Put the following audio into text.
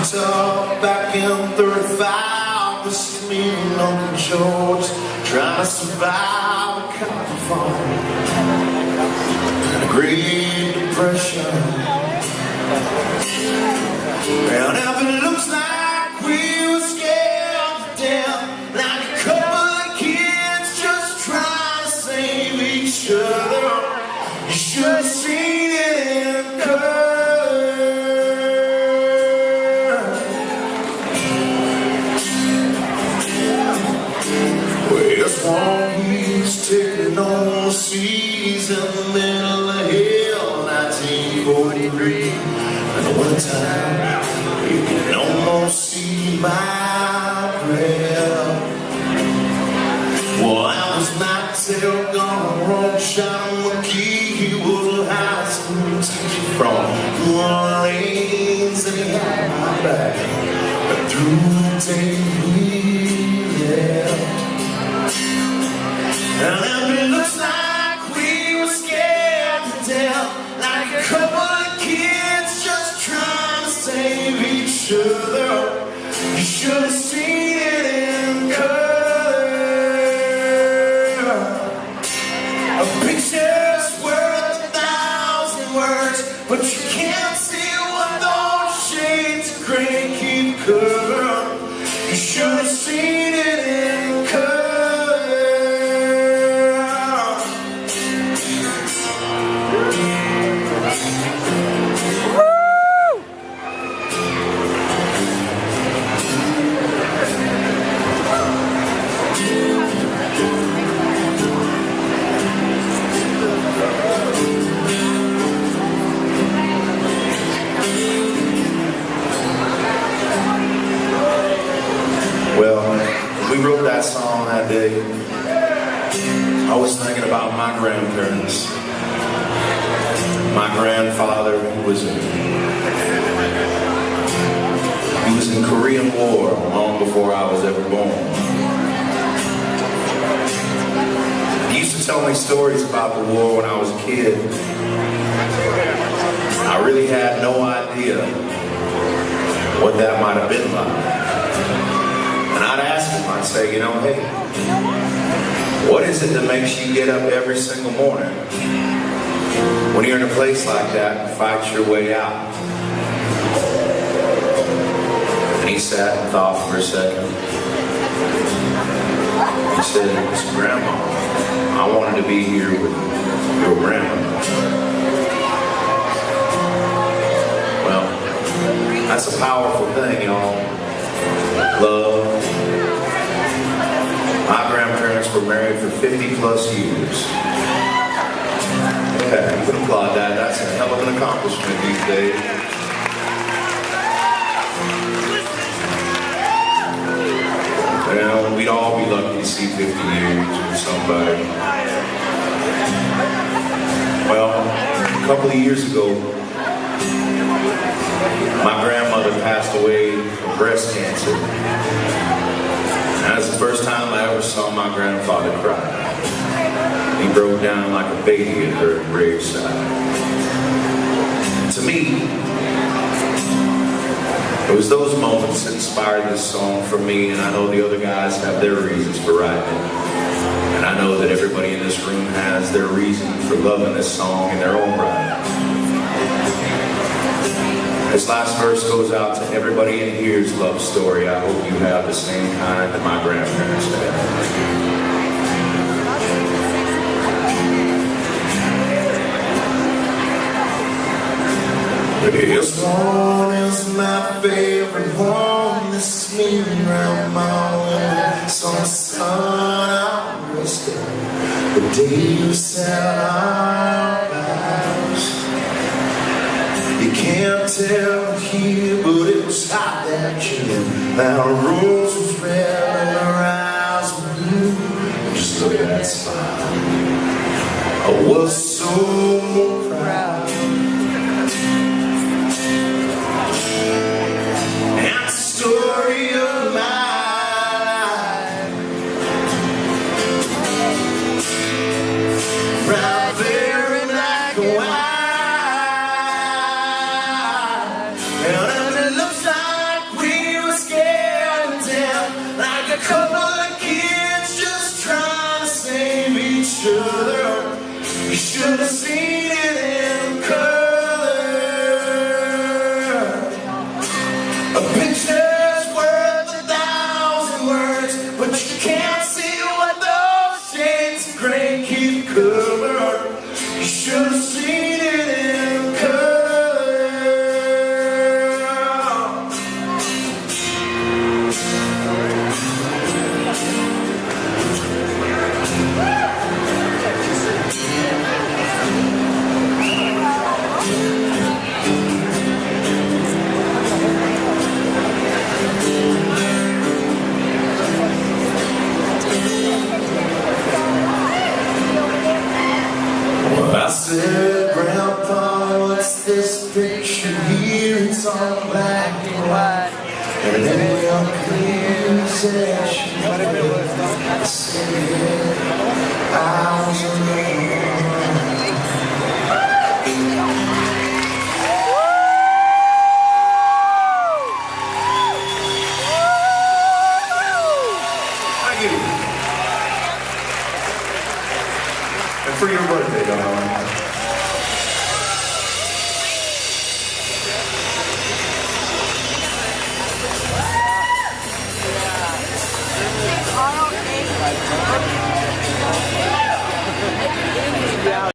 Talk back in 35, this is me and Uncle George trying to survive a cotton farm and a Great Depression. And if it looks like we were scared to death, like a couple of kids just trying to save each other, you should have seen it in color. He's taking on the seas in the middle of hell, 1943. In the wintertime, you can almost see my breath. Well, I was not till gone wrong, shot him with key. He was a high school teacher from New Orleans, and he had my back. But through the day we left. And if it looks like we were scared to death, like a couple of kids just trying to save each other, you should have seen it in color. A picture's worth 1,000 words, but you can't see what those shades of gray keep covering. You should have seen it in color. We wrote that song that day. I was thinking about my grandparents. My grandfather, who was in Korean War long before I was ever born. He used to tell me stories about the war when I was a kid. I really had no idea what that might have been like. And I'd ask him, I'd say, you know, hey, what is it that makes you get up every single morning when you're in a place like that and fight your way out? And he sat and thought for a second. He said, it's Grandma. I wanted to be here with your grandma. Well, that's a powerful thing, y'all. Love. My grandparents were married for 50 plus years. Yeah, you can applaud that. That's a hell of an accomplishment these days. Well, we'd all be lucky to see 50 years with somebody. Well, a couple of years ago, my grandmother passed away from breast cancer. And that's the first time I ever saw my grandfather cry. He broke down like a baby at her graveside. To me, it was those moments that inspired this song for me, and I know the other guys have their reasons for writing it. And I know that everybody in this room has their reason for loving this song in their own right. This last verse goes out to everybody in here's love story. I hope you have the same kind that my grandparents had. This one is my favorite one. This is me around my window. Some sun I'm resting. The day you set our lives. You can't tell here, but it was hot that June. Now the rose was red and her eyes were blue. Just look at that smile. I was so proud. And the story of my life, right there in black and white. And if it looks like A picture's worth 1,000 words, but you can't see what those shades of gray keep covered. You should have seen it in color. I said, Grandpa, what's this picture here? It's all black and white, and then we all clear possession. I said, I was alone. Thank you. And for your birthday, darling.